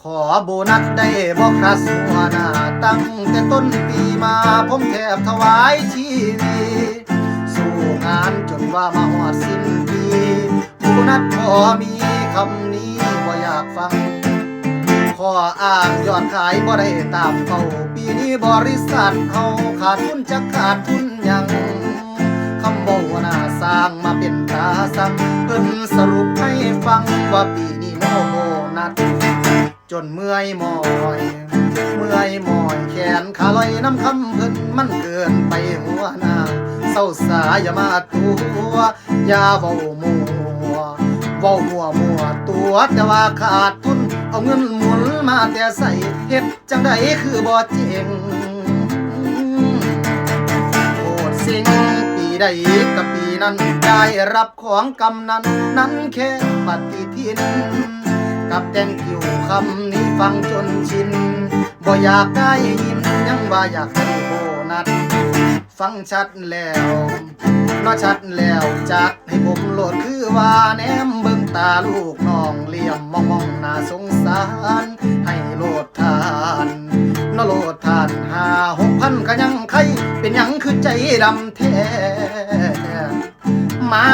ขอโบนัสได้บอกครัสหัวหน้าตั้งแต่ต้นปีมาผมแทบถวายชีวิตสู้งานจนว่ามาหอดสิ้นปีโบนัสพอมีคำนี้บ่อยากฟังขออ้างยอดขายบ่ได้ตามเป้าปีนี้บริษัทเฮาขาดทุนจะขาดทุนยังคำบ่หัวหน้าสร้างมาเป็นตาสั่งเพิ่นสรุปให้ฟังว่าปีนี้โบนัสจนเมื่อยมอยแขนขาลอยน้ำคำเพิ่นมันเกินไปหัวหน้าเศร้าสาอย่ามาตัวอย่าเว้ามัวตัวแต่ว่าขาดทุนเอาเงินหมุนมาแต่ใส่เฮ็ดจังใดคือบ่เจ๋งโคตรสิ่งปีใดกับปีนั้นได้รับของกำนันนั้นแค่ปฏิทินกับแตงคิวคำนี้ฟังจนชินบ่อยากได้ยินยังว่าอยากได้โบนัสฟังชัดแล้วชัดแล้วจักให้ผมโหลดคือว่าแนมเบิ่งตาลูกน้องเหลี่ยมมองน่าสงสารให้โหลดทานโหลดทาน5-6 พันก็ยังใครเป็นยังคือใจดำแท้มา